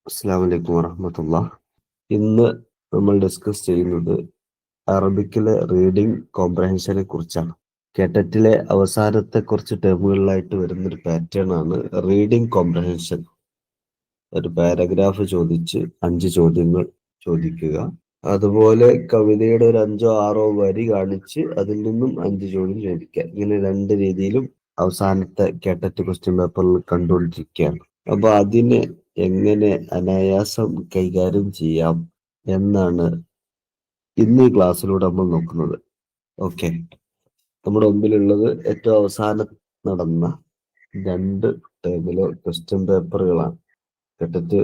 അസ്സലാമു അലൈക്കും വറഹ്മത്തുള്ളാഹ്. ഇന്ന് നമ്മൾ ഡിസ്കസ് ചെയ്യുന്നത് അറബിക്കിലെ റീഡിംഗ് കോംപ്രഹെൻഷനെ കുറിച്ചാണ്. കേട്ടറ്റിലെ അവസാനത്തെ കുറച്ച് ടേമുകളിലായിട്ട് വരുന്നൊരു പാറ്റേൺ ആണ് റീഡിംഗ് കോംപ്രഹെൻഷൻ. ഒരു പാരഗ്രാഫ് ചോദിച്ച് 5 ചോദ്യങ്ങൾ ചോദിക്കുക. അതുപോലെ കവിതയുടെ ഒരു 5-6 വരി കാണിച്ച് അതിൽ നിന്നും 5 ചോദ്യം ചോദിക്കുക. ഇങ്ങനെ 2 രീതിയിലും അവസാനത്തെ കേട്ടറ്റ് ക്വസ്റ്റ്യൻ പേപ്പറിൽ കണ്ടുകൊണ്ടിരിക്കുകയാണ്. അപ്പൊ അതിനെ എങ്ങനെ അനായാസം കൈകാര്യം ചെയ്യാം എന്നാണ് ഇന്ന് ഈ ക്ലാസ്സിലൂടെ നമ്മൾ നോക്കുന്നത്. ഓക്കെ, നമ്മുടെ മുമ്പിലുള്ളത് ഏറ്റവും അവസാനം നടന്ന 2 ടേമിലെ ക്വസ്റ്റ്യൻ പേപ്പറുകളാണ്. കേട്ടറ്റ്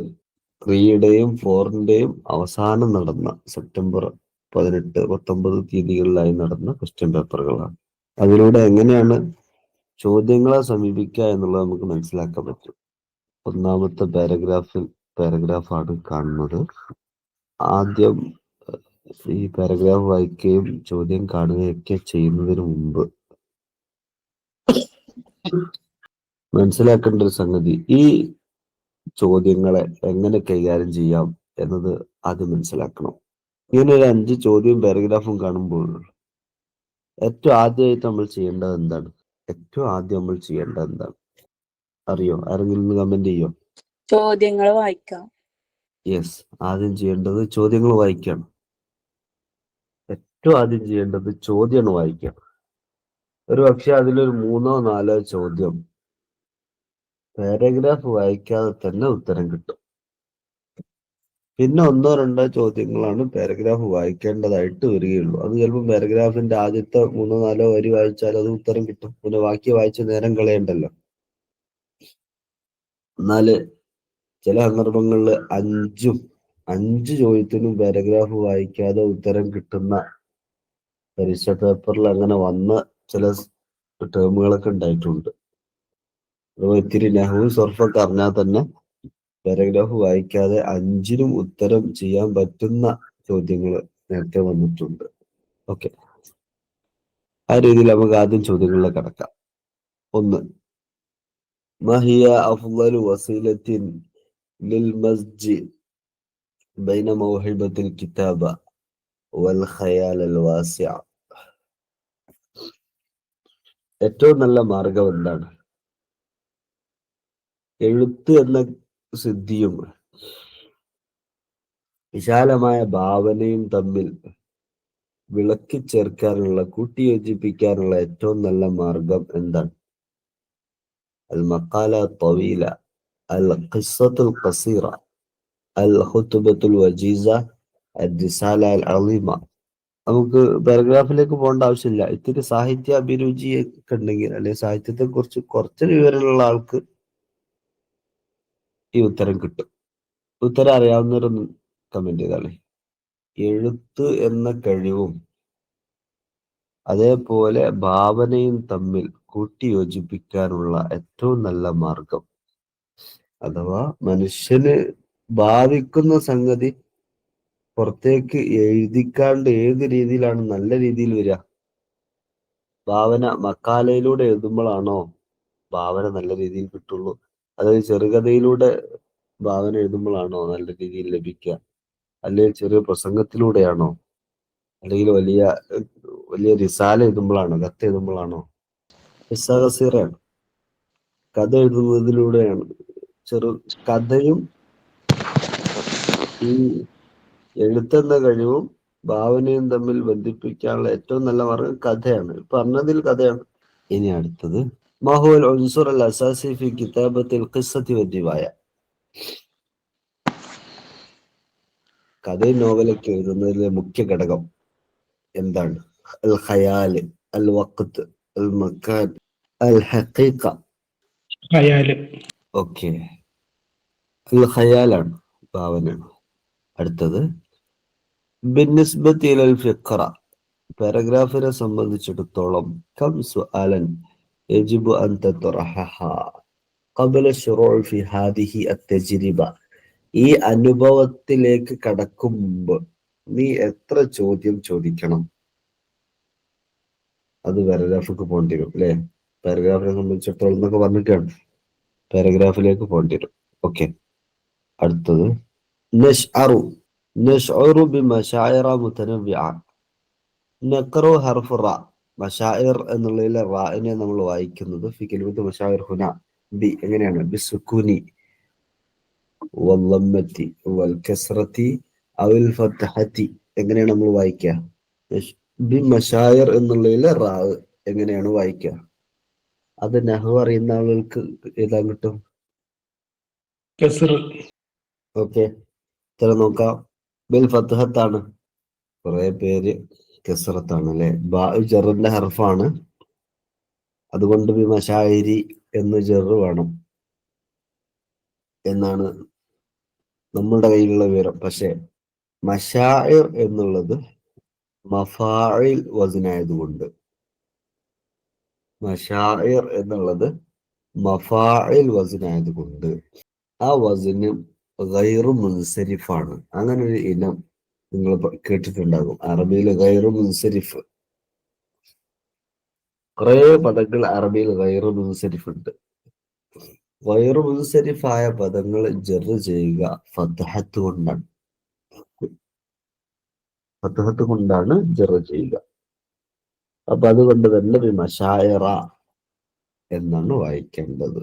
3യുടെയും 4ന്റെയും അവസാനം നടന്ന സെപ്റ്റംബർ 18, 19 തീയതികളിലായി നടന്ന ക്വസ്റ്റ്യൻ പേപ്പറുകളാണ്. അതിലൂടെ എങ്ങനെയാണ് ചോദ്യങ്ങളെ സമീപിക്കുക എന്നുള്ളത് നമുക്ക് മനസ്സിലാക്കാൻ പറ്റും. ഒന്നാമത്തെ പാരഗ്രാഫാണ് കാണുന്നത്. ആദ്യം ഈ പാരഗ്രാഫ് വായിക്കുകയും ചോദ്യം കാണുകയൊക്കെ ചെയ്യുന്നതിന് മുമ്പ് മനസ്സിലാക്കേണ്ട ഒരു സംഗതി, ഈ ചോദ്യങ്ങളെ എങ്ങനെ കൈകാര്യം ചെയ്യാം എന്നത് ആദ്യം മനസ്സിലാക്കണം. ഇങ്ങനെ ഒരു 5 ചോദ്യവും പാരഗ്രാഫും കാണുമ്പോൾ ഏറ്റവും ആദ്യം നമ്മൾ ചെയ്യേണ്ടത് എന്താണ്? അറിയോ? ആരെങ്കിലും കമന്റ് ചെയ്യോ? ചോദ്യങ്ങൾ വായിക്കാം. യെസ്, ആദ്യം ചെയ്യേണ്ടത് ചോദ്യങ്ങൾ വായിക്കണം. ഏറ്റവും ആദ്യം ചെയ്യേണ്ടത് ചോദ്യമാണ് വായിക്കണം. ഒരു പക്ഷെ അതിലൊരു 3-4 ചോദ്യം പാരഗ്രാഫ് വായിക്കാതെ തന്നെ ഉത്തരം കിട്ടും. പിന്നെ 1-2 ചോദ്യങ്ങളാണ് പാരഗ്രാഫ് വായിക്കേണ്ടതായിട്ട് വരികയുള്ളൂ. അത് ചിലപ്പോൾ പാരഗ്രാഫിന്റെ ആദ്യത്തെ 3-4 വരി വായിച്ചാൽ അത് ഉത്തരം കിട്ടും. പിന്നെ ബാക്കി വായിച്ച് നേരം കളയണ്ടല്ലോ. എന്നാല് ചില സന്ദർഭങ്ങളിൽ 5 ചോദ്യത്തിനും പാരഗ്രാഫ് വായിക്കാതെ ഉത്തരം കിട്ടുന്ന പരീക്ഷ പേപ്പറിൽ അങ്ങനെ വന്ന ചില ടേമുകളൊക്കെ ഉണ്ടായിട്ടുണ്ട്. ഇത്തിരി നഹ്വും സർഫൊക്കെ അറിഞ്ഞാൽ തന്നെ പാരഗ്രാഫ് വായിക്കാതെ 5നും ഉത്തരം ചെയ്യാൻ പറ്റുന്ന ചോദ്യങ്ങൾ നേരത്തെ വന്നിട്ടുണ്ട്. ഓക്കെ, ആ രീതിയിൽ നമുക്ക് ആദ്യം ചോദ്യങ്ങളിലേക്ക് കടക്കാം. 1. മഹിയ അഫ്ളലു വസീലത്തിൻ ലിൽ മസ്ജി ബൈന മൗഹിബത്തിൽ കിതാബ വൽ ഖയാൽ അൽ വാസിഅ. ഏറ്റവും നല്ല മാർഗം എന്താണ്? എഴുത്ത് എന്ന സിദ്ധിയും വിശാലമായ ഭാവനയും തമ്മിൽ വിളക്കി ചേർക്കാനുള്ള, കൂട്ടിയോജിപ്പിക്കാനുള്ള ഏറ്റവും നല്ല മാർഗം എന്താണ്? അൽ മഖാല തവീല, അൽ ഖിസ്സത്തുൽ ഖസീറ, അൽ ഖുതുബത്തുൽ വജീസ, അൽ റിസാല അൽ അളീമ. നമുക്ക് പാരഗ്രാഫിലേക്ക് പോകേണ്ട ആവശ്യമില്ല. ഇത്തിരി സാഹിത്യ അഭിരുചി ഒക്കെ ഉണ്ടെങ്കിൽ, അല്ലെങ്കിൽ സാഹിത്യത്തെ കുറിച്ച് കുറച്ച് വിവരമുള്ള ആൾക്ക് ഈ ഉത്തരം കിട്ടും. ഉത്തരം അറിയാവുന്നവരൊന്ന് കമന്റ് ചെയ്താളെ. എഴുത്ത് എന്ന കഴിവും അതേപോലെ ഭാവനയും തമ്മിൽ കൂട്ടിയോജിപ്പിക്കാനുള്ള ഏറ്റവും നല്ല മാർഗം, അഥവാ മനുഷ്യന് ഭാവിക്കുന്ന സംഗതി പുറത്തേക്ക് എഴുതിക്കാണ്ട് ഏത് രീതിയിലാണ് നല്ല രീതിയിൽ വരിക? ഭാവന മക്കാലയിലൂടെ എഴുതുമ്പോഴാണോ ഭാവന നല്ല രീതിയിൽ കിട്ടുള്ളൂ? അതായത് ചെറുകഥയിലൂടെ ഭാവന എഴുതുമ്പോഴാണോ നല്ല രീതിയിൽ ലഭിക്കുക? അല്ലെങ്കിൽ ചെറിയ പ്രസംഗത്തിലൂടെയാണോ? അല്ലെങ്കിൽ വലിയ റിസാല എഴുതുമ്പോഴാണോ? കത്ത് എഴുതുമ്പോഴാണോ? ഖിസ്സ കഥ എഴുതുന്നതിലൂടെയാണ്. കഥയും ഈ എഴുത്തെന്ന കഴിവും ഭാവനയും തമ്മിൽ ബന്ധിപ്പിക്കാനുള്ള ഏറ്റവും നല്ല മാർഗം കഥയാണ്. പറഞ്ഞതിൽ കഥയാണ്. ഇനി അടുത്തത്, മാഹുവൽ ഉൻസുർ അൽ അസാസി ഫി കിതാബത്തിൽ ഖിസ്സത്തി വദ്ദിവായ. കഥയും നോവലൊക്കെ എഴുതുന്നതിലെ മുഖ്യ ഘടകം എന്താണ്? അൽ ഖയാല്, അൽ വഖ്ത്, അൽ മക്കാൻ, അൽ ഹഖീഖ. ഓക്കെ, അൽ ഖയാലാണ്, ഭാവനയാണ്. അടുത്തത്, ബിന്നിസ്ബത്തി ഇലൽ ഫിഖ്റ, പാരഗ്രാഫിനെ സംബന്ധിച്ചിടത്തോളം കം സുആലൻ യജിബു അൻ തത്റഹഹ ഖബ്ല ശുറൂഇ ഫി ഹാദിഹി അത്തജ്രിബ. ഈ അനുഭവത്തിലേക്ക് കടക്കും മുമ്പ് നീ എത്ര ചോദ്യം ചോദിക്കണം? അത് പാരഗ്രാഫിലേക്ക് പോകേണ്ടി വരും അല്ലെ? പാരഗ്രാഫിനെ സംബന്ധിച്ചിടത്തോളം എന്നൊക്കെ പറഞ്ഞിട്ടാണ് പാരഗ്രാഫിലേക്ക് പോകേണ്ടി വരും. ഓക്കെ, അടുത്തത് നശ്അറു നശ്ഉറു ബിമശാഇറ മുതനവ്വിഅ. നഖറു ഹർഫ് റ. മശാഇർ എന്നുള്ളതിലെ റാഇനെ നമ്മൾ വായിക്കുന്നത് ഫി കലിമത്ത് മശാഇർ ഹുന ബി എങ്ങനെയാണ് ബിസുക്കൂനി വല്ലമ്മത്തി വൽ കസ്റത്തി അവൽ ഫത്ഹത്തി. എങ്ങനെയാണ് നമ്മൾ വായിക്കുക? ബി മശായർ എന്നുള്ളതിലെ റാ എങ്ങനെയാണ് വായിക്കുക? അത് നഹ്വ് അറിയുന്ന ആളുകൾക്ക് എഴുതാൻ കിട്ടും. ഓക്കെ, ഇത്ര നോക്കാം. ബിൽ ഫത്ഹത്താണ്. കുറെ പേര് കസ്റത്താണ് അല്ലെ. ബാ ജറിന്റെ ഹർഫാണ്, അതുകൊണ്ട് ബി മശായിരി എന്ന് ജറ് വേണം എന്നാണ് നമ്മളുടെ കയ്യിലുള്ള വിവരം. പക്ഷെ മശാഇർ എന്നുള്ളത് മഫാഇൽ വസ്നായതുകൊണ്ട്, മശാഇർ എന്നുള്ളത് മഫാഇൽ വസ്നായതുകൊണ്ട് ആ വസ്ന് ഗൈറു മുൻസരിഫാണ്. അങ്ങനെ ഒരു ഇനം നിങ്ങൾ കേട്ടിട്ടുണ്ടാകും അറബിയിൽ, ഗൈറു മുൻസരിഫ്. കുറെ പദങ്ങൾ അറബിയിൽ ഗൈറു മുൻസരിഫ് ഉണ്ട്. ഗൈറു മുൻസരിഫായ പദങ്ങൾ ജറ് ചെയ്യുക ഫത്ഹത്ത് കൊണ്ടാണ്. ഫത്ഹത്ത് കൊണ്ടാണ് ജറ് ചെയ്യുക. അപ്പൊ അതുകൊണ്ട് തന്നെ മശായറ എന്നാണ് വായിക്കേണ്ടത്.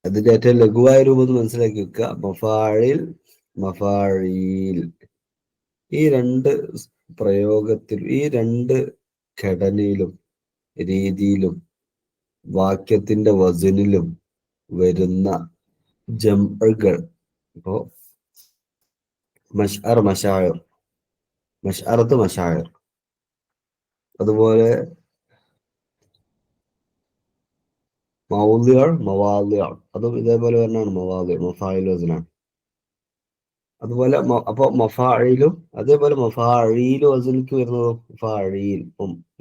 അതിന്റെ ഏറ്റവും ലഘുവായ രൂപം മനസ്സിലാക്കി വെക്കുക. മഫാഇൽ, മഫാഈൽ. ഈ രണ്ട് പ്രയോഗത്തിൽ, ഈ രണ്ട് ഘടനയിലും രീതിയിലും വാക്യത്തിന്റെ വസനിലും വരുന്ന ജംഅകൾ. ഇപ്പോ മശ്അർ മശായർ, മശ്അറത്ത് മശായർ. അതുപോലെ മൗദിഅ് മവാദിഅ്, അതും ഇതേപോലെ തന്നെയാണ്. മവാദിഅ് മഫാഇൽ വസനാണ്. അതുപോലെ അപ്പൊ മഫാഇലും അതേപോലെ മഫാഈൽ വസനിക്ക് വരുന്നതോ മഫാഈൽ,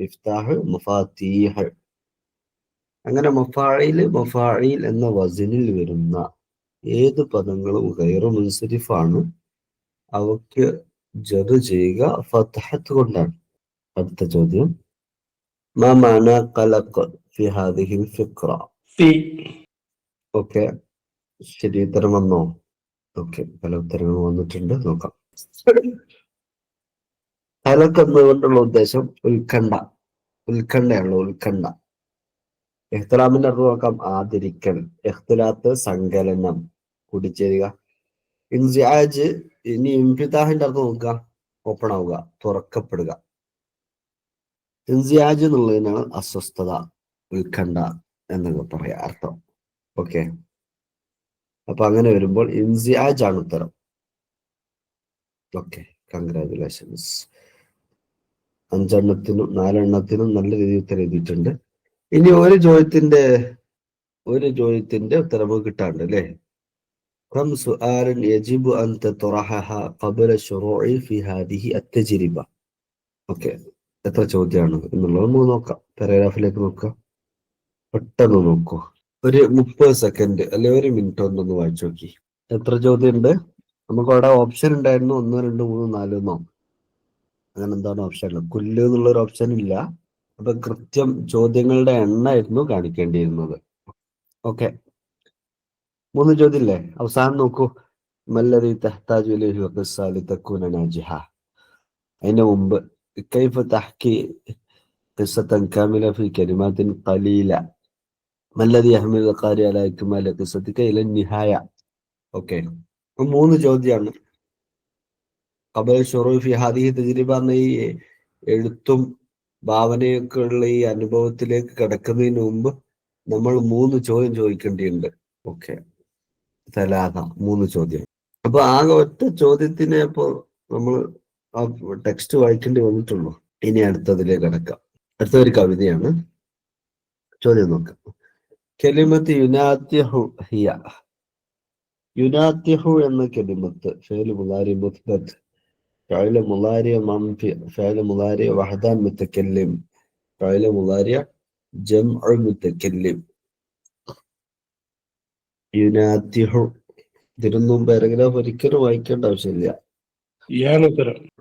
ഇഫ്താഹ് മഫാത്തീഹ്. അങ്ങനെ മഫാഇൽ മഫാഈൽ എന്ന വസനിൽ വരുന്ന ഏത് പദങ്ങളും ഗൈറു മുൻസരിഫാണ്. അവക്ക് ജറ് ചെയ്യുക ഫത്ഹത്ത് കൊണ്ടാണ്. അടുത്ത ചോദ്യം, മാ മഅന ഖലഖ് ഫി ഹാദിഹിൽ ഫിഖ്റ. ഓക്കെ, ശരി, ഉത്തരം വന്നോ? ഓക്കെ, പല ഉത്തരങ്ങൾ വന്നിട്ടുണ്ട്, നോക്കാം. ഖലഖ് എന്നതുകൊണ്ടുള്ള ഉദ്ദേശം ഉത്കണ്ഠ, ഉത്കണ്ഠയാണ്, ഉത്കണ്ഠ. ഇഖ്തിലാമിന്റെ അർത്ഥം നോക്കാം. ആദരിക്കൽ. ഇഖ്തിലാത്ത് സങ്കലനം, കൂടിച്ചേരുക. ഇൻസിആജ്, ഇനി ഇൻഫിതാഹിന്റെ അർത്ഥം നോക്കുക. ഓപ്പൺ ആവുക, തുറക്കപ്പെടുക. ഇൻസിയാജ് എന്നുള്ളതിനാണ് അസ്വസ്ഥത, ഉത്കണ്ഠ എന്നൊക്കെ പറയാ അർത്ഥം. ഓക്കെ, അപ്പൊ അങ്ങനെ വരുമ്പോൾ ഇൻസിയാജ് ആണ് ഉത്തരം. Okay, congratulations. 5 4 നല്ല രീതിയിൽ ഉത്തരം എഴുതിയിട്ടുണ്ട്. ഇനി ഒരു ചോദ്യത്തിന്റെ ഉത്തരം കിട്ടാണ്ട് അല്ലേ? كم سؤال يجب أن تطرحها قبل الشروع في هذه التجربة. ഓക്കെ, എത്ര ചോദ്യമാണ് എന്നുള്ളത് നമുക്ക് നോക്കാം. പാരഗ്രാഫിലേക്ക് നോക്കാം, പെട്ടെന്ന് നോക്കൂ. ഒരു 30 സെക്കൻഡ് അല്ലെ 1 മിനിറ്റ് ഒന്നൊന്ന് വായിച്ചു നോക്കി. എത്ര ചോദ്യം ഉണ്ട്? നമുക്ക് അവിടെ ഓപ്ഷൻ ഉണ്ടായിരുന്നു 1 2 3 4 എന്നോ അങ്ങനെ എന്താണ് ഓപ്ഷൻ ഉള്ളത്? കുല്ല് എന്നുള്ളൊരു ഓപ്ഷൻ ഇല്ല. അപ്പൊ കൃത്യം ചോദ്യങ്ങളുടെ എണ്ണമായിരുന്നു കാണിക്കേണ്ടിയിരുന്നത്. ഓക്കെ, 3 ചോദ്യം ഇല്ലേ? അവസാനം നോക്കൂ. മല്ലദീ തഹ്താജു ഇലൈഹി വഖിസ്സ ലിതകൂന നാജിഹ. അതിന്റെ മുമ്പ് കൈഫ തഹ്കി ഖിസ്സതൻ കാമില ഫി കലിമാത്തിൻ ഖലീല. മല്ലദീ യഹ്മിലു ഖാരി അലാ ഇക്മാലി ഖിസ്സതിക ഇല നിഹായ. ഓക്കെ, 3 ചോദ്യമാണ്. ഖബല ശുറൂഇ ഫി ഹാദിഹി തജ്രിബ എന്ന ഈ എഴുത്തും ഭാവനയൊക്കെ ഉള്ള ഈ അനുഭവത്തിലേക്ക് കടക്കുന്നതിന് മുമ്പ് നമ്മൾ 3 ചോദ്യം ചോദിക്കേണ്ടിയുണ്ട്. ഓക്കെ, 3 ചോദ്യം. അപ്പൊ ആകെ ഒറ്റ ചോദ്യത്തിനെ ഇപ്പോ നമ്മൾ ആ ടെക്സ്റ്റ് വായിക്കേണ്ടി വന്നിട്ടുള്ളൂ. ഇനി അടുത്തതിലേക്ക് കടക്കാം. അടുത്ത ഒരു കവിതയാണ്. ചോദ്യം നോക്കാം. കലിമത്ത് യുനാത്തിഹു ഹിയ. യുനാത്തിഹു എന്ന കലിമത്ത് ഫിഅൽ മുളാരി മുസ്ബത്ത്, ഫിഅൽ മുളാരി മൻഫി, ഫിഅൽ മുളാരി വഹദാൻ മുതകല്ലിം, ഫിഅൽ മുളാരി ജംഉ മുതകല്ലിം. യുനാത്തിഹു. ഇതിനൊന്നും പാരഗ്രാഫ് ഒരിക്കലും വായിക്കേണ്ട ആവശ്യമില്ല.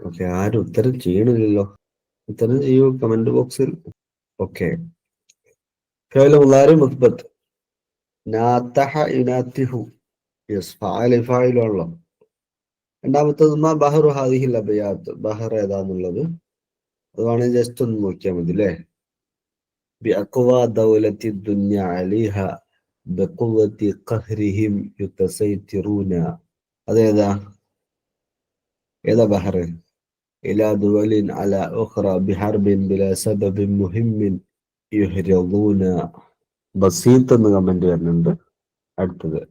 ഓക്കെ, ആരും ഉത്തരം ചെയ്യണില്ലല്ലോ. ഉത്തരം ചെയ്യൂ കമന്റ് ബോക്സിൽ. ഓക്കെ, ഫിഅൽ മുളാരി മുസ്ബത്ത് നാതഹ യുനാത്തിഹു. യെസ്, ഫഅല ഫാഇലാണല്ലോ. രണ്ടാമത്തത് മാ ബഹറു ഹാദിഹിൽ അബയാത്ത്, ബഹർ ഏതാന്നുള്ളത് അത് വേണമെങ്കിൽ ജസ്റ്റ് ഒന്ന് നോക്കിയാൽ മതി അല്ലേ. بأقوى دولة الدنيا عليها بقوة قهرهم يتسيطرون. هذا إذا بحر إلى دول على أخرى بحرب بلا سبب مهم يهرضون. بسيط من വരുന്നുണ്ട്. അടുത്തത്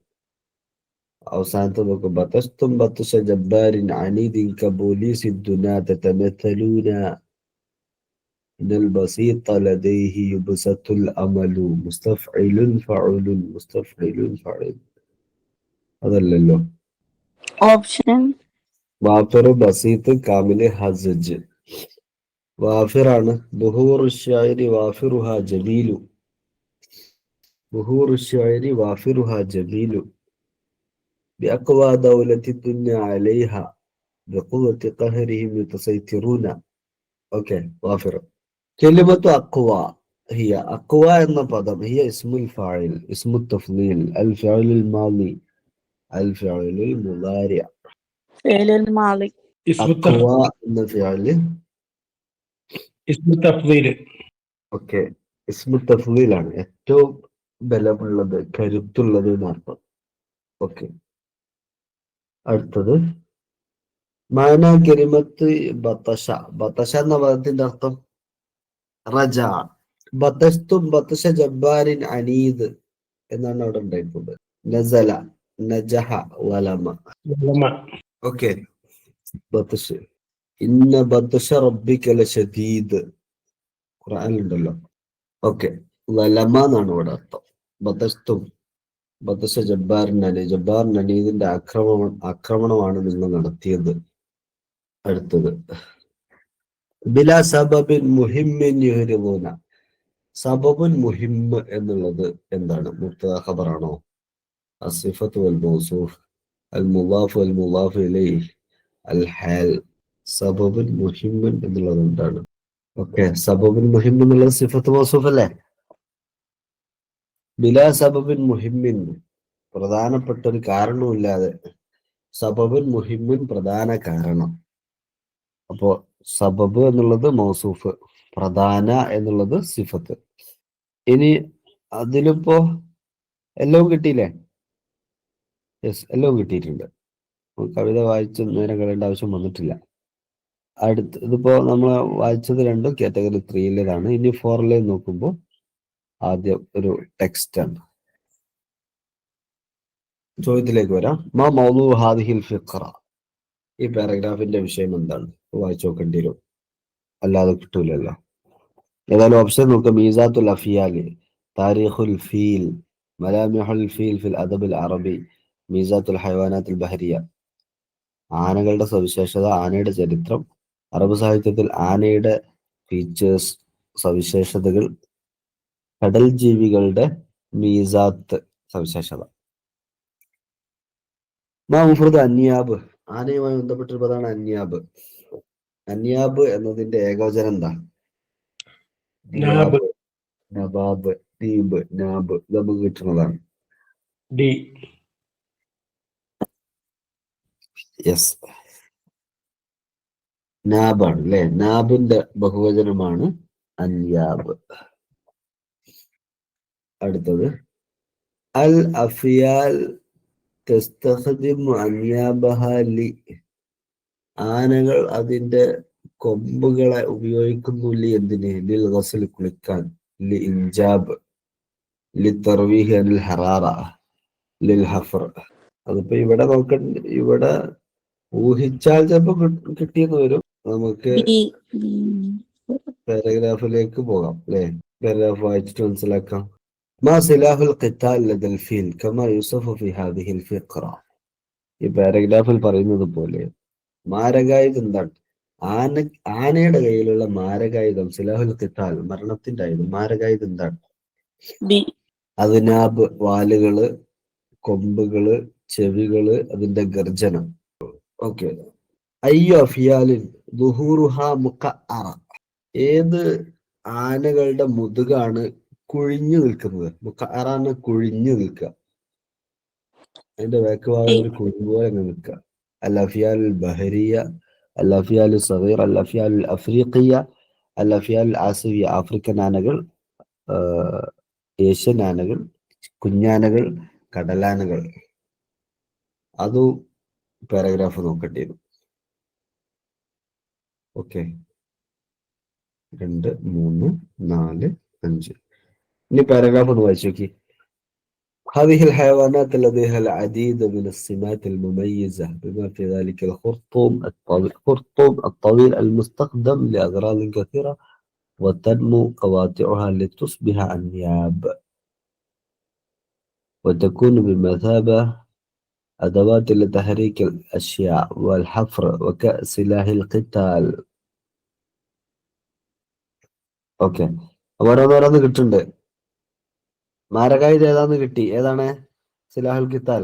അവസാനത്തെ നോക്കും. ബതസ്തും ബത്ഷ ജബ്ബാരിൻ അനീദിൻ കബോലീസി ദുനാ തതമثلون إن البسيط لديه يبسط الأمل مستفعل فعل مستفعل فعل. അതല്ലല്ലോ. ഓപ്ഷൻ വാഫിർ, ബസീത്ത്, കാമില്, ഹസജ്. വാഫിറാണ്. ബുഹൂറു ശ്ശാഇരി വാഫിറുഹാ ജമീലു. ബുഹൂറു ശ്ശാഇരി വാഫിറുഹാ ജമീലു. بأقوى دولة الدنيا عليها بقوة قهرهم يتسيطرون. ഓക്കെ, വാഫിർ. كلمة أقوى هي أقوى എന്ന പദം هي اسم الفاعل اسم التفضيل الفعل الماضي الفعل المضارع. ഫേലുൽ മാളി. أقوى എന്ന ഫിഅല് ഇസ്മു തഫ്ദീൽ. ഓക്കെ, ഇസ്മു തഫ്ദീൽ ആണ്. ഏറ്റവും ബലമുള്ളത്, കരുത്തുള്ളത് എന്നർത്ഥം. ഓക്കെ, അടുത്തത് മാന കലിമത്ത് ബതശ. ബതശ എന്ന പദത്തിന്റെ അർത്ഥം റജ. ബതസ്തും ബതശ ജബ്ബാരിൻ അനീദ് എന്നാണ് അവിടെ ഉണ്ടായിട്ടുള്ളത്. നസല, നജഹ, വലമ. ഓക്കെ, ബതശ്. ഇന്ന ബതശ റബ്ബിക ലശദീദ് ഖുർആനിലുണ്ടല്ലോ. ഓക്കെ, വലമ എന്നാണ് ഇവിടെ അർത്ഥം. ബതസ്തും ബതശ ജബ്ബാരിൻ അനീദ്, ജബ്ബാറിൻ അനീദിന്റെ ആക്രമണമാണ് നിങ്ങൾ നടത്തിയത്. അടുത്തത് ബിലാ സബബിൻ മുഹിമ്മിൻ യുഹ്രിദൂന. സബബുൻ മുഹിമ്മ് എന്നുള്ളത് എന്താണ്? മുബ്തദ ഖബറാണോ? അസ്സിഫത്തു വൽ മൗസൂഫ്, അൽ മുദാഫ് വൽ മുദാഫ് ഇലൈഹി, അൽ ഹാൽ. സബബുൻ മുഹിമ്മൻ എന്നുള്ളത് എന്താണ്? ഓക്കെ, സബബുൻ മുഹിം എന്നുള്ളത് സിഫത്ത് മൗസൂഫ് അല്ലേ? ബിലാ സബബിൻ മുഹിമ്മിൻ, പ്രധാനപ്പെട്ട ഒരു കാരണവുമില്ലാതെ. സബബുൻ മുഹിമ്മിൻ, പ്രധാന കാരണം. അപ്പോ സബബ് എന്നുള്ളത് മൗസൂഫ്, പ്രധാന എന്നുള്ളത് സിഫത്ത്. ഇനി അതിലിപ്പോ എല്ലാം കിട്ടിയില്ലേ? യെസ്, എല്ലാം കിട്ടിയിട്ടുണ്ട്. കവിത വായിച്ച് നേരം കളയേണ്ട ആവശ്യം വന്നിട്ടില്ല. അടുത്ത് ഇതിപ്പോ നമ്മൾ വായിച്ചത് രണ്ടും കാറ്റഗറി 3-ലേതാണ്. ഇനി 4-ലെ നോക്കുമ്പോൾ ആദ്യം ഒരു ടെക്സ്റ്റ് ആണ്. ചോദ്യത്തിലേക്ക് വരാം. മാ മൗദൂ ഹാദിഹിൽ ഫിഖ്റ. ഈ പാരഗ്രാഫിന്റെ വിഷയം എന്താണ്? വായിച്ചു നോക്കേണ്ടി വരും, അല്ലാതെ കിട്ടൂലല്ലോ. ഏതായാലും ഓപ്ഷൻ നോക്കുക. മീസാത്തുൽ അഫിയാൽ, താരിഖുൽ ഫീൽ, മലാമിഹുൽ ഫീൽ ഫിൽ അദബിൽ അറബി, മീസാത്തുൽ ഹൈവാനാത്തുൽ ബഹരിയ. ആനകളുടെ സവിശേഷത, ആനയുടെ ചരിത്രം, അറബ് സാഹിത്യത്തിൽ ആനയുടെ ഫീച്ചേഴ്സ്, സവിശേഷതകൾ, കടൽ ജീവികളുടെ മീസാത്ത്, സവിശേഷത. മാ മുഫ്രദ് അന്യാബ്. ആനയുമായി ബന്ധപ്പെട്ടൊരു പദമാണ് അന്യാബ്. അന്യാബ് എന്നതിന്റെ ഏകവചനം എന്താ? നാബ്. നബാബ്, ദീബ്, നാബ്. ഇത് നമുക്ക് കിട്ടുന്നതാണ്. ഡി. യെസ്, നാബാണ് അല്ലെ. നാബിന്റെ ബഹുവചനമാണ് അന്യാബ്. അടുത്തത് അൽ അഫിയാൽ തസ്തഖ്ദിമു അന്യാബഹ ലി. ആനകൾ അതിന്റെ കൊമ്പുകളെ ഉപയോഗിക്കുന്നു. ലി എന്തിന്? ലിൽ ഗസ്ൽ, കുളിക്കാൻ. ലി ഇൻജാബ്, ലി തർവീഹി അനിൽ ഹറാറ, ലിൽ ഹഫർ. അതിപ്പോ ഇവിടെ നോക്കണ്ട, ഇവിടെ ഊഹിച്ചാൽ ചിലപ്പോ കിട്ടിയെന്ന് വരും. നമുക്ക് പാരഗ്രാഫിലേക്ക് പോകാം അല്ലെ. പാരഗ്രാഫ് വായിച്ചിട്ട് മനസ്സിലാക്കാം. മാ സിലാഹുൽ ഖിതാൽ ലദൽ ഫീൽ കമാ യുസഫു ഫി ഹാദിഹിൽ ഫിഖ്റ. ഈ പാരഗ്രാഫിൽ പറയുന്നത് പോലെ മാരകായുധം എന്താണ്? ആനയുടെ കയ്യിലുള്ള മാരകായുധം, സിലാഹുൽ ഖിതാൽ, മരണത്തിന്റെ ആയുധം. മാരകായുധം എന്താണ്? അദ്നാബ്, വാലുകള്, കൊമ്പുകള്, ചെവികള്, അതിന്റെ ഗർജനം. ഓക്കെ. അയ്യു അഫിയാലിൻ ദുഹൂറുഹ മുഖഅറ. ഏത് ആനകളുടെ മുതുകാണ് കുഴിഞ്ഞു നിൽക്കുന്നത്? മുഖഅറാണ് കുഴിഞ്ഞു നിൽക്കുക. അതിന്റെ വേക്ക് ഭാഗം ഒരു കുഴി പോലെ നിൽക്കുക. الأفيال البحرية، الأفيال الصغيرة، الأفيال الأفريقية، الأفيال الآسيوية. ആഫ്രിക്കൻ ആനകൾ, ഏഷ്യൻ ആനകൾ, കുഞ്ഞാനകൾ, കടലാനകൾ. അതും പാരഗ്രാഫ് നോക്കേണ്ടി വരും. ഓക്കെ, 2, 3, 4, 5. ഇനി പാരഗ്രാഫ് ഒന്ന് വായിച്ചു നോക്കി. هذه الحيوانات لديها العديد من السمات المميزة بما في ذلك الخرطوم الطويل المستخدم لأغراض كثيرة، وتنمو قواطعها لتصبح أنياب وتكون بمثابة أدوات لتحريك الأشياء والحفر وكسلاح القتال. ഓക്കെ, ഓരോന്നോരോന്ന് കിട്ടുന്നുണ്ട്. മാരകായുധ ഏതാന്ന് കിട്ടി. ഏതാണ്? സിലാഹുൽ ഖിത്താൽ,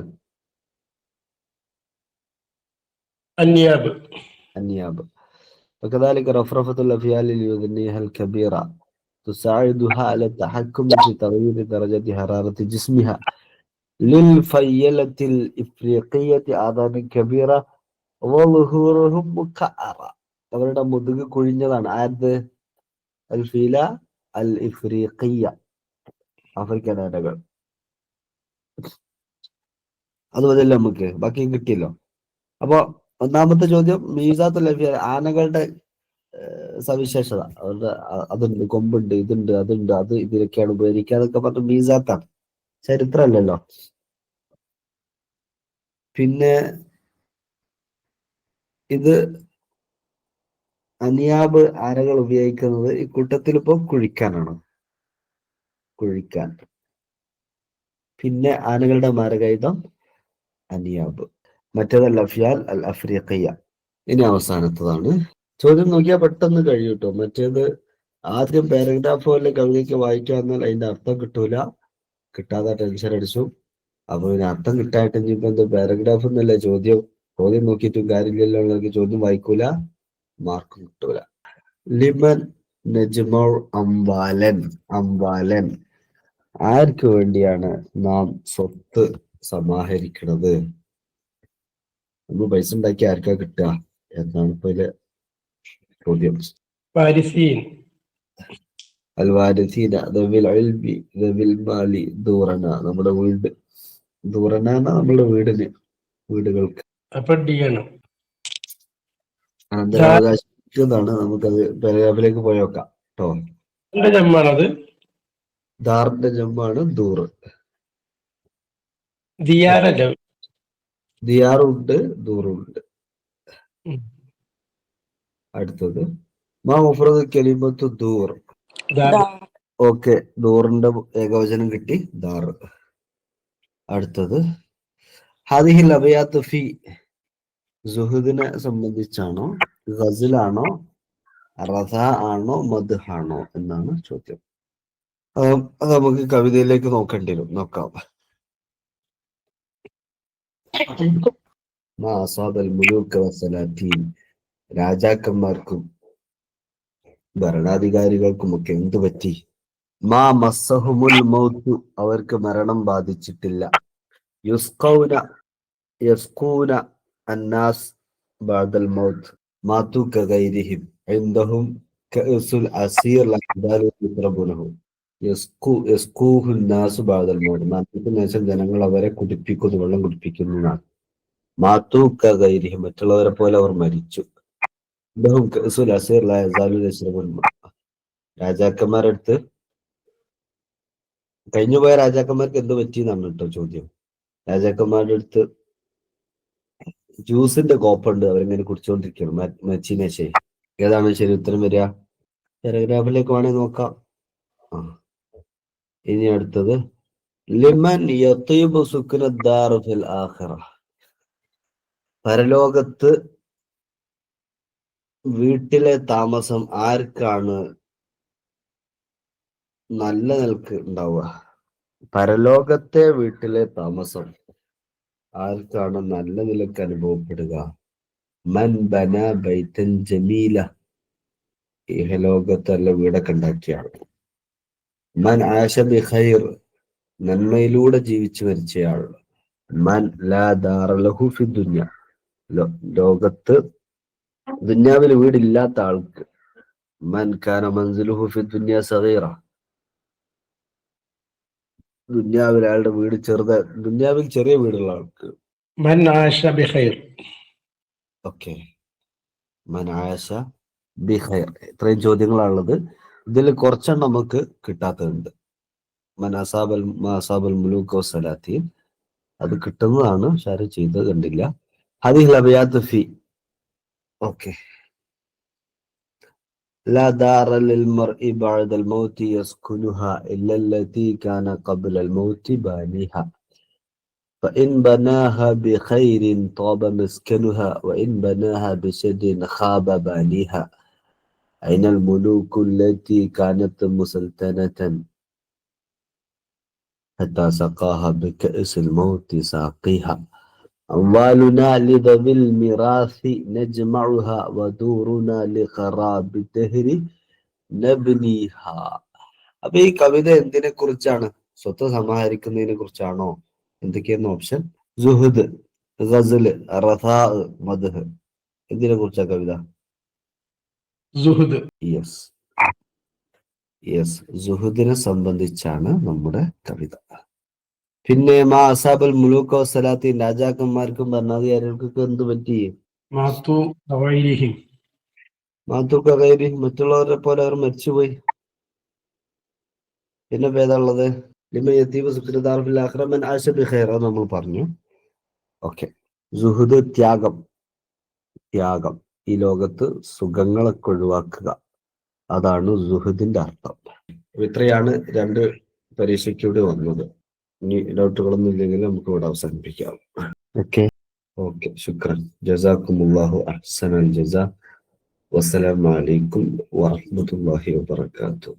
النياب. النياب. وكذلك رفرفة الأفيال اليونانية الكبيرة تساعدها على التحكم في تغيير درجة حرارة جسمها. للفيلة الإفريقية آذان كبيرة وظهورهم مكعرة. അവരുടെ മുതുക് കുഴിഞ്ഞതാണ്. ആയത്? അൽഫീല അൽ ഇഫ്രീഖിയ, ആഫ്രിക്കൻ ആനകൾ. അത് മതിയല്ലോ നമുക്ക്, ബാക്കി കിട്ടിയല്ലോ. അപ്പൊ ഒന്നാമത്തെ ചോദ്യം മീസാത്തുൽ അഫിയാൽ, ആനകളുടെ സവിശേഷത. അവരുടെ അതുണ്ട്, കൊമ്പുണ്ട്, ഇതുണ്ട്, അതുണ്ട്, അത് ഇതിലൊക്കെയാണ് ഉപയോഗിക്കുക എന്നൊക്കെ പറഞ്ഞ മീസാത്താണ്, ചരിത്രമല്ലല്ലോ. പിന്നെ ഇത് അനിയാബ് ആനകൾ ഉപയോഗിക്കുന്നത് ഈ കൂട്ടത്തിൽ ഇപ്പൊ കുഴിക്കാനാണ്, കുഴിക്കാൻ. പിന്നെ ആനകളുടെ മാരകായുധം അനിയാബ്, മറ്റേത് അൽ അഫ്യാൽ അൽ അഫ്രീഖിയ. ഇനി അവസാനത്തതാണ്. ചോദ്യം നോക്കിയാൽ പെട്ടെന്ന് കഴിയൂട്ടോ. മറ്റേത് ആദ്യം പാരഗ്രാഫ് പോലെ കവിതയ്ക്ക് വായിക്കുക എന്നാൽ അതിന്റെ അർത്ഥം കിട്ടൂല, കിട്ടാതെ ടെൻഷൻ അടിച്ചു. അപ്പൊ ഇതിന് അർത്ഥം കിട്ടായിട്ട് ഇനിയിപ്പോ എന്തോ പാരഗ്രാഫ് എന്നല്ലേ ചോദ്യം, ചോദ്യം നോക്കിയിട്ടും കാര്യമില്ലല്ലോ, ചോദ്യം വായിക്കൂല, മാർക്ക് കിട്ടൂല. ലിമൻ നജ്മൗ അംവാലൻ, അംവാലൻ, ആർക്ക് വേണ്ടിയാണ് നാം സ്വത്ത് സമാഹരിക്കുന്നത്? നമ്മൾ പൈസ ഉണ്ടാക്കി ആർക്കാ കിട്ടുക എന്നാണ് ഇപ്പൊ ഇതിലെ ചോദ്യം. فارسين. അൽവാരിസീന ദവിൽ ഇൽമി ദവിൽ മാലി ദൂറന, നമ്മുടെ വീട്. ദൂറന നമ്മുടെ വീടിന്, വീടുകൾക്ക്. അപ്പൊ ഡി ആണ്. അനന്തരാവകാശിക്കുന്നതാണ്. നമുക്കത് പാരഗ്രാഫിലേക്ക് പോയി നോക്കാം കേട്ടോ. ജമ്മാണത്. ദാറിന്റെ ജമ്മാണ് ദൂറ്. ദിയാറല്ല. ദിയാറുണ്ട്, ദൂറുണ്ട്. അടുത്തത് മാ മുഫ്രദ് കലിമത്തു ദൂർ. ഓക്കെ, ദൂറിന്റെ ഏകവചനം കിട്ടി, ദാർ. അടുത്തത് ഹാദിഹിൽ അബയാത്ത് ഫി, സുഹുദിനെ സംബന്ധിച്ചാണോ, ഗസലാണോ, റസ ആണോ, മദ്ഹ് ആണോ എന്നാണ് ചോദ്യം. അത് നമുക്ക് കവിതയിലേക്ക് നോക്കേണ്ടി വരും. നോക്കാം. മാ അസാബൽ മുലൂക വസ്സലാത്തീൻ, രാജാക്കന്മാർക്കും ഭരണാധികാരികൾക്കുമൊക്കെ എന്തു പറ്റി? മാ മസ്സഹുമുൽ മൗതു, അവർക്ക് മരണം ബാധിച്ചിട്ടില്ല. യുസ്ഖൗന, യസ്ഖൂന അന്നാസ് ബഅദൽ മൗത്ത് മാതു കഗൈരിഹിം ഇൻദഹും കഅസുൽ അസീർ ലാ യദാലു യസ്റബുനഹു. യസ്ഖൂഹു അന്നാസ് ബഅദൽ മൗത്ത്, മരണത്തിന് ശേഷം ജനങ്ങൾ അവരെ കുടിപ്പിക്കുന്നു, വെള്ളം കുടിപ്പിക്കുന്നതാണ്. മാതു കഗൈരിഹിം, മറ്റുള്ളവരെ പോലെ അവർ മരിച്ചു. ഇൻദഹും കഅസുൽ അസീർ ലാ യദാലു യസ്റബുനഹു, രാജാക്കന്മാരടുത്ത്, കഴിഞ്ഞുപോയ രാജാക്കന്മാർക്ക് എന്ത് പറ്റി എന്നാണ് കേട്ടോ ചോദ്യം. രാജാക്കന്മാരുടെ അടുത്ത് ജ്യൂസിന്റെ കോപ്പുണ്ട്, അവരിങ്ങനെ കുടിച്ചുകൊണ്ടിരിക്കണം മച്ചിനേശേ. ഏതാണ് ശരി ഉത്തരം വരിക? പാരഗ്രാഫിലേക്ക് വേണമെങ്കിൽ നോക്കാം. ഇനി അടുത്തത് ലിമൻ യതീബു സുക്നദ്ദാർ ഫിൽ ആഖിറ, പരലോകത്ത് വീട്ടിലെ താമസം ആർക്കാണ് നല്ല നിലക്ക് ഉണ്ടാവുക? പരലോകത്തെ വീട്ടിലെ താമസം ആർക്കാണ് നല്ല നിലക്ക് അനുഭവപ്പെടുക? മൻ ബന ബൈതൻ ജമീല, ഇഹലോകത്തല്ല വീടൊക്കെ ഉണ്ടാക്കിയ ആൾ. മൻ ആശ ബി ഖൈർ, നന്മയിലൂടെ ജീവിച്ചു മരിച്ചയാൾ. മൻ ലാ ദാറ ലഹു ഫി ദുനിയ, ലോകത്ത് ദുന്യാവിൽ വീടില്ലാത്ത ആൾക്ക് മൻ കാന മൻസിലുഹു ഫി ദുനിയ സഗീറ, ദുന്യാവിൽ അയാളുടെ വീട് ദുന്യാവിൽ ചെറിയ വീടുള്ള ആൾക്ക്. മൻ ആശ ബിഖൈർ. ഓക്കെ, മൻ ആശ ബിഖൈർ. ഇത്രയും ചോദ്യങ്ങളാണുള്ളത്. ഇതിൽ കുറച്ചെണ്ണം നമുക്ക് കിട്ടാത്തതുണ്ട്. മൻ അസാബൽ മുലൂക വസ്സലാത്തീൻ, അത് കിട്ടുന്നതാണ്, ഷാരി ചെയ്തത് കണ്ടില്ല. ഹദിഹിൽ അബിയാത്ത് ഫി. ഓക്കെ, لا دار للمرء بعد الموت يسكنها إلا التي كان قبل الموت بانيها فإن بناها بخير طاب مسكنها وإن بناها بشر خاب بانيها أين الملوك التي كانت مسلطنة حتى سقاها بكأس الموت ساقيها أموالنا لذوي الميراث نجمعها ودورنا لخراب الدهر نبنيها. അപ്പൊ ഈ കവിത എന്തിനെ കുറിച്ചാണ്? സ്വത്ത് സമാഹരിക്കുന്നതിനെ കുറിച്ചാണോ? എന്തൊക്കെയായിരുന്നു ഓപ്ഷൻ? സുഹുദ്, ഗസല്, റഥാ, മദ്ഹ്. എന്തിനെ കുറിച്ചാ കവിത? സുഹുദ്. യെസ്, സുഹുദിനെ സംബന്ധിച്ചാണ് നമ്മുടെ കവിത. പിന്നെ മാ അസാബൽ മുലൂക വസ്സലാത്തീൻ, രാജാക്കന്മാർക്കും ഭരണാധികാരികൾക്കൊക്കെ എന്ത് പറ്റി? മാത്തു ഗൈരിഹിം. മറ്റുള്ളവരെ പോലെ അവർ മരിച്ചുപോയി. പിന്നെ ഭേദമുള്ളത് നമ്മൾ പറഞ്ഞു. ഓക്കെ, സുഹുദ് ത്യാഗം, ഈ ലോകത്ത് സുഖങ്ങളൊക്കെ ഒഴിവാക്കുക, അതാണ് സുഹുദിന്റെ അർത്ഥം. ഇത്രയാണ് 2 പരീക്ഷയ്ക്കൂടി വന്നത്. ഇനി ഡൗട്ടുകളൊന്നും ഇല്ലെങ്കിൽ നമുക്ക് ഇവിടെ അവസാനിപ്പിക്കാം. ഓക്കെ, ശുക്രൻ, ജസാക്കുമുല്ലാഹു അഹ്സനൽ ജസാ. വസ്സലാമു അലൈക്കും വറഹ്മത്തുള്ളാഹി വബറകാതുഹു.